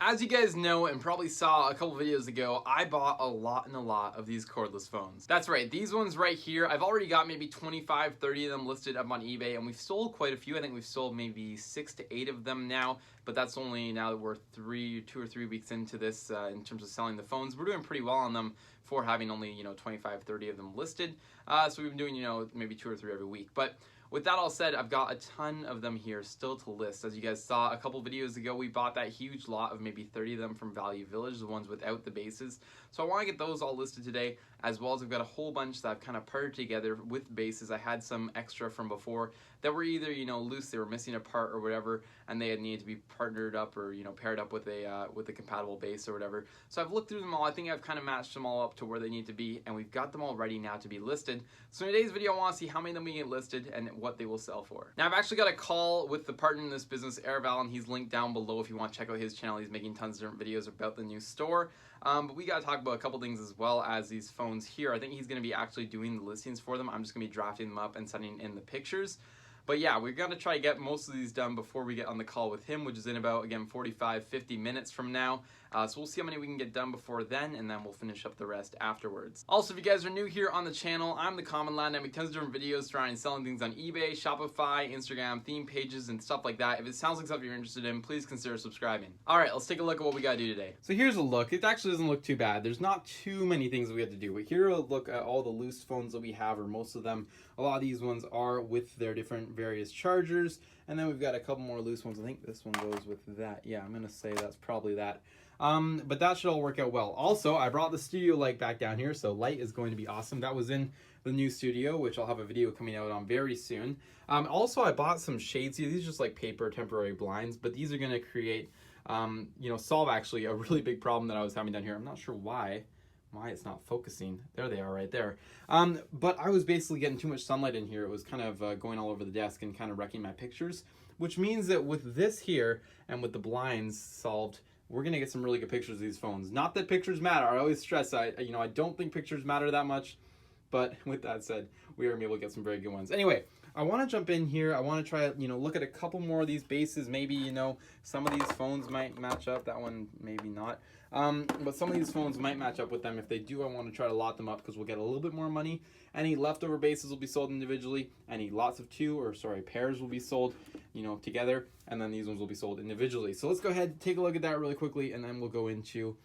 As you guys know and probably saw a couple videos ago, I bought a lot of these cordless phones. That's right, these ones right here, I've already got maybe 25, 30 of them listed up on eBay, and we've sold quite a few. I think we've sold maybe 6 to 8 of them now, but that's only now that we're 2 or 3 weeks into this in terms of selling the phones. We're doing pretty well on them for having only, 25, 30 of them listed. So we've been doing, maybe 2 or 3 every week. But with that all said, I've got a ton of them here still to list. As you guys saw a couple videos ago, we bought that huge lot of maybe 30 of them from Value Village, the ones without the bases. So I want to get those all listed today, as well as I've got a whole bunch that I've kind of paired together with bases. I had some extra from before that were either, loose, they were missing a part or whatever, and they had needed to be partnered up or, paired up with a compatible base or whatever. So I've looked through them all. I think I've kind of matched them all up to where they need to be, and we've got them all ready now to be listed. So in today's video, I want to see how many of them we get listed and what they will sell for. Now, I've actually got a call with the partner in this business, Airval, and he's linked down below if you want to check out his channel. He's making tons of different videos about the new store. But we got to talk about a couple things as well as these phones here. I think he's going to be actually doing the listings for them. I'm just going to be drafting them up and sending in the pictures. But yeah, we're going to try to get most of these done before we get on the call with him, which is in about, again, 45, 50 minutes from now. So we'll see how many we can get done before then, and then we'll finish up the rest afterwards. Also, if you guys are new here on the channel, I'm the Commonlad, and I make tons of different videos trying and selling things on eBay, Shopify, Instagram, theme pages, and stuff like that. If it sounds like something you're interested in, please consider subscribing. All right, let's take a look at what we got to do today. So here's a look. It actually doesn't look too bad. There's not too many things we have to do, but here a look at all the loose phones that we have, or most of them. A lot of these ones are with their different various chargers, and then we've got a couple more loose ones. I think this one goes with that. Yeah, I'm gonna say that's probably that. But that should all work out well. Also, I brought the studio light back down here, so light is going to be awesome. That was in the new studio, which I'll have a video coming out on very soon. Also, I bought some shades here. These are just like paper temporary blinds, but these are going to create, solve actually a really big problem that I was having down here. I'm not sure why it's not focusing. There they are right there. But I was basically getting too much sunlight in here. It was kind of going all over the desk and kind of wrecking my pictures, which means that with this here and with the blinds solved, we're gonna get some really good pictures of these phones. Not that pictures matter. I always stress I don't think pictures matter that much, but with that said, we are gonna be able to get some very good ones. Anyway, I want to jump in here. I want to try, look at a couple more of these bases. Maybe, some of these phones might match up. That one, maybe not. But some of these phones might match up with them. If they do, I want to try to lot them up because we'll get a little bit more money. Any leftover bases will be sold individually. Any lots of pairs will be sold, together. And then these ones will be sold individually. So let's go ahead and take a look at that really quickly, and then we'll go into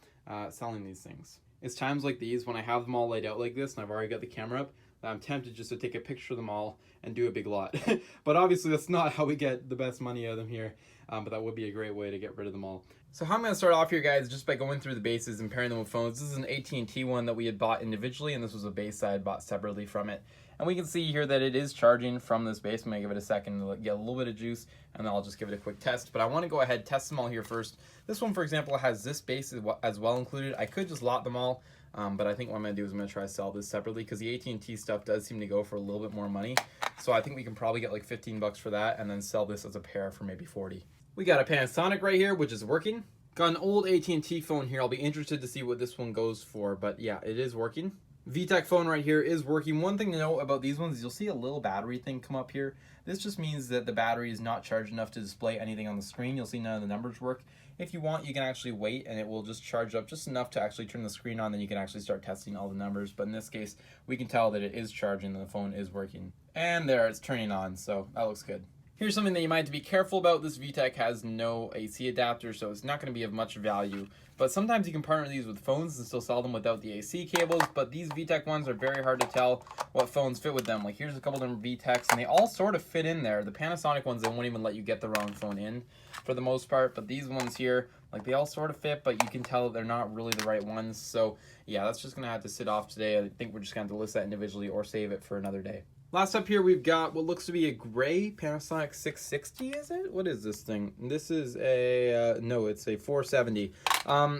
selling these things. It's times like these when I have them all laid out like this and I've already got the camera up, I'm tempted just to take a picture of them all and do a big lot. But obviously that's not how we get the best money out of them here, but that would be a great way to get rid of them all. So how I'm going to start off here, guys, just by going through the bases and pairing them with phones. This is an AT&T one that we had bought individually, and this was a base I had bought separately from it. And we can see here that it is charging from this base. I'm going to give it a second to get a little bit of juice, and then I'll just give it a quick test. But I want to go ahead and test them all here first. This one, for example, has this base as well included. I could just lot them all, but I think what I'm going to do is I'm going to try to sell this separately because the AT&T stuff does seem to go for a little bit more money. So I think we can probably get like 15 bucks for that and then sell this as a pair for maybe 40. We got a Panasonic right here, which is working. Got an old AT&T phone here. I'll be interested to see what this one goes for, but yeah, it is working. VTech phone right here is working. One thing to know about these ones is you'll see a little battery thing come up here. This just means that the battery is not charged enough to display anything on the screen. You'll see none of the numbers work. If you want, you can actually wait and it will just charge up just enough to actually turn the screen on, then you can actually start testing all the numbers. But in this case, we can tell that it is charging and the phone is working. And there, it's turning on, so that looks good. Here's something that you might have to be careful about. This VTech has no AC adapter, so it's not going to be of much value. But sometimes you can partner these with phones and still sell them without the AC cables. But these VTech ones are very hard to tell what phones fit with them. Like here's a couple different VTechs, and they all sort of fit in there. The Panasonic ones, they won't even let you get the wrong phone in for the most part. But these ones here, like they all sort of fit, but you can tell that they're not really the right ones. So yeah, that's just going to have to sit off today. I think we're just going to have to list that individually or save it for another day. Last up here, we've got what looks to be a gray Panasonic 660, is it? What is this thing? This is a, no, it's a 470.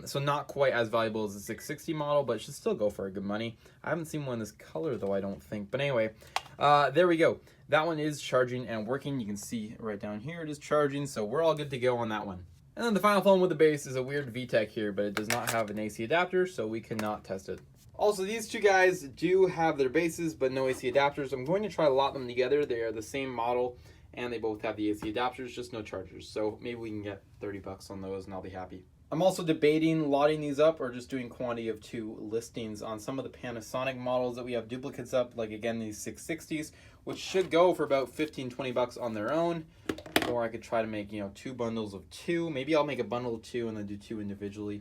So not quite as valuable as the 660 model, but it should still go for a good money. I haven't seen one in this color, though, I don't think. But anyway, there we go. That one is charging and working. You can see right down here it is charging, so we're all good to go on that one. And then the final phone with the base is a weird VTech here, but it does not have an AC adapter, so we cannot test it. Also, these two guys do have their bases, but no AC adapters. I'm going to try to lot them together. They are the same model, and they both have the AC adapters, just no chargers. So maybe we can get 30 bucks on those, and I'll be happy. I'm also debating lotting these up or just doing quantity of 2 listings on some of the Panasonic models that we have duplicates up, like again these 660s, which should go for about 15-20 bucks on their own. Or I could try to make, 2 bundles of 2. Maybe I'll make a bundle of 2 and then do 2 individually.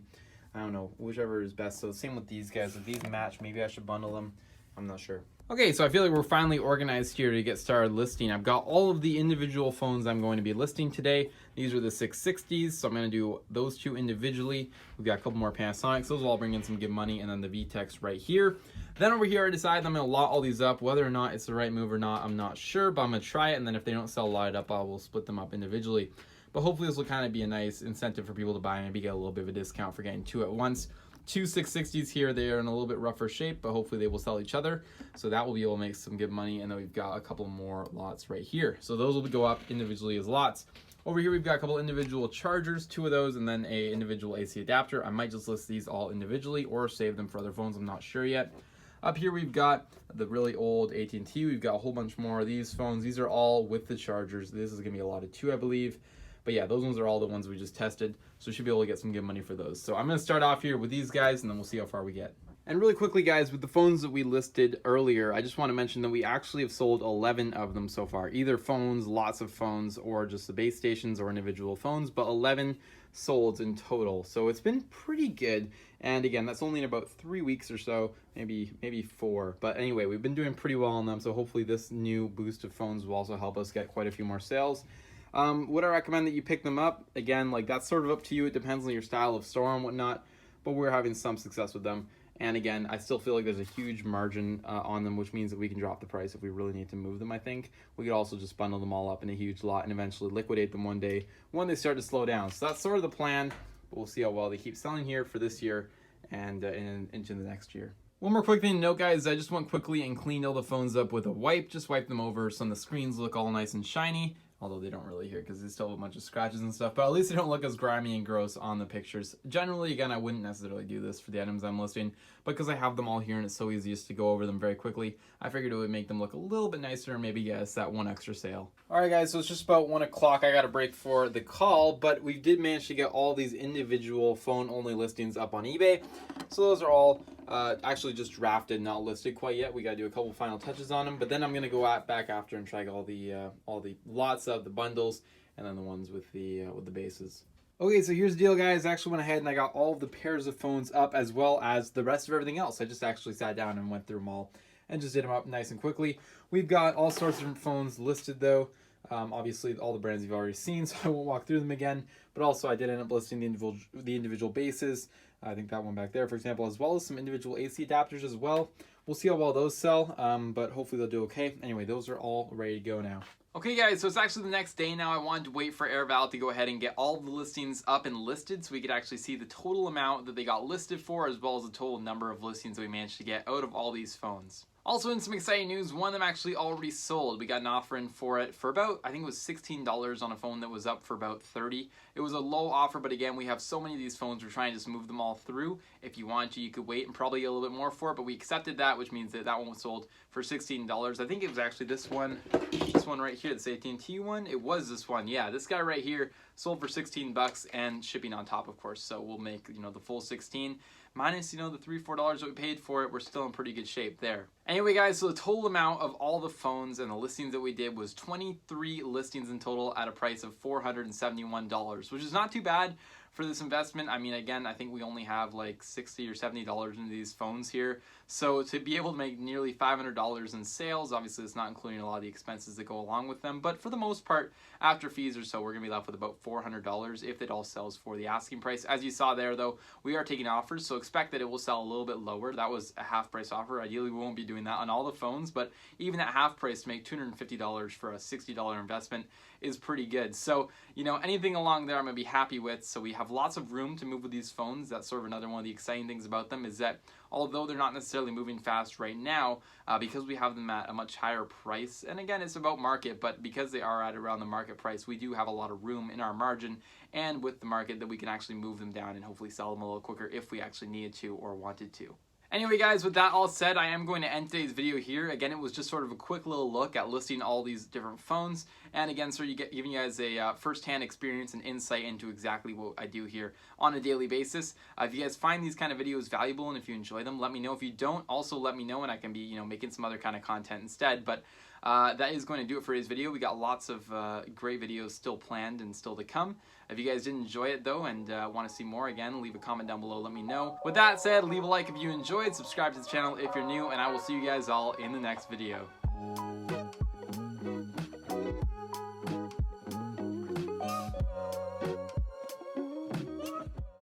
I don't know, whichever is best. So same with these guys. If these match, maybe I should bundle them. I'm not sure. Okay, so I feel like we're finally organized here to get started listing. I've got all of the individual phones I'm going to be listing today. These are the 660s, so I'm going to do those 2 individually. We've got a couple more Panasonics. Those will all bring in some good money, and then the VTEX right here. Then over here, I decide I'm going to lot all these up. Whether or not it's the right move or not, I'm not sure, but I'm going to try it, and then if they don't sell lot up, I will split them up individually. But hopefully this will kind of be a nice incentive for people to buy, maybe get a little bit of a discount for getting 2 at once. 2 660s here. They are in a little bit rougher shape, but hopefully they will sell each other. So that will be able to make some good money. And then we've got a couple more lots right here. So those will go up individually as lots. Over here, we've got a couple individual chargers, 2 of those, and then a individual AC adapter. I might just list these all individually or save them for other phones. I'm not sure yet. Up here, we've got the really old AT&T. We've got a whole bunch more of these phones. These are all with the chargers. This is going to be a lot of 2, I believe. But yeah, those ones are all the ones we just tested, so we should be able to get some good money for those. So I'm going to start off here with these guys, and then we'll see how far we get. And really quickly, guys, with the phones that we listed earlier, I just want to mention that we actually have sold 11 of them so far. Either phones, lots of phones, or just the base stations or individual phones, but 11 sold in total. So it's been pretty good. And again, that's only in about 3 weeks or so, maybe 4. But anyway, we've been doing pretty well on them, so hopefully this new boost of phones will also help us get quite a few more sales. Would I recommend that you pick them up? Again, like that's sort of up to you. It depends on your style of store and whatnot, but we're having some success with them. And again, I still feel like there's a huge margin on them, which means that we can drop the price if we really need to move them, I think. We could also just bundle them all up in a huge lot and eventually liquidate them one day when they start to slow down. So that's sort of the plan, but we'll see how well they keep selling here for this year and into the next year. One more quick thing to note, guys, I just went quickly and cleaned all the phones up with a wipe. Just wipe them over so the screens look all nice and shiny. Although they don't really here because they still have a bunch of scratches and stuff, but at least they don't look as grimy and gross on the pictures. Generally, again, I wouldn't necessarily do this for the items I'm listing, but because I have them all here and it's so easy just to go over them very quickly, I figured it would make them look a little bit nicer and maybe get us that 1 extra sale. All right, guys, so it's just about 1 o'clock. I got a break for the call, but we did manage to get all these individual phone-only listings up on eBay. So those are all actually just drafted, not listed quite yet. We got to do a couple final touches on them, but then I'm going to go back after and try all the lots of the bundles and then the ones with the bases. Okay, so here's the deal, guys. I actually went ahead and I got all of the pairs of phones up as well as the rest of everything else. I just actually sat down and went through them all and just did them up nice and quickly. We've got all sorts of different phones listed though. Obviously all the brands you've already seen, so I won't walk through them again, but also I did end up listing the individual bases. I think that one back there, for example, as well as some individual AC adapters as well. We'll see how well those sell, but hopefully they'll do okay. Anyway, those are all ready to go now. Okay, guys, so it's actually the next day now. I wanted to wait for Airval to go ahead and get all the listings up and listed so we could actually see the total amount that they got listed for, as well as the total number of listings that we managed to get out of all these phones. Also, in some exciting news, one of them actually already sold. We got an offer in for it for about, I think it was $16 on a phone that was up for about $30. It was a low offer, but again, we have so many of these phones, we're trying to just move them all through. If you wanted to, you could wait and probably get a little bit more for it, but we accepted that, which means that that one was sold for $16. I think it was actually this one right here, this AT&T one. It was this one, yeah. This guy right here sold for 16 bucks and shipping on top, of course. So we'll make, the full 16 minus, the $3-4 that we paid for it. We're still in pretty good shape there. Anyway, guys, so the total amount of all the phones and the listings that we did was 23 listings in total at a price of $471, which is not too bad for this investment. I mean, again, I think we only have like $60 or $70 into these phones here. So to be able to make nearly $500 in sales, obviously it's not including a lot of the expenses that go along with them, but for the most part, after fees or so, we're gonna be left with about $400 if it all sells for the asking price. As you saw there though, we are taking offers, so expect that it will sell a little bit lower. That was a half price offer. Ideally, we won't be doing that on all the phones, but even at half price to make $250 for a $60 investment is pretty good. So, anything along there I'm gonna be happy with. So we have lots of room to move with these phones. That's sort of another one of the exciting things about them is that although they're not necessarily moving fast right now, because we have them at a much higher price, and again, it's about market, but because they are at around the market price, we do have a lot of room in our margin and with the market that we can actually move them down and hopefully sell them a little quicker if we actually needed to or wanted to. Anyway guys, with that all said, I am going to end today's video here. Again, it was just sort of a quick little look at listing all these different phones, and again, sort of giving you guys a first-hand experience and insight into exactly what I do here on a daily basis. If you guys find these kind of videos valuable and if you enjoy them, let me know. If you don't, also let me know, and I can be making some other kind of content instead. But that is going to do it for today's video. We got lots of great videos still planned and still to come. If you guys did enjoy it though and want to see more, again, leave a comment down below, let me know. With that said, leave a like if you enjoyed, subscribe to the channel if you're new, and I will see you guys all in the next video.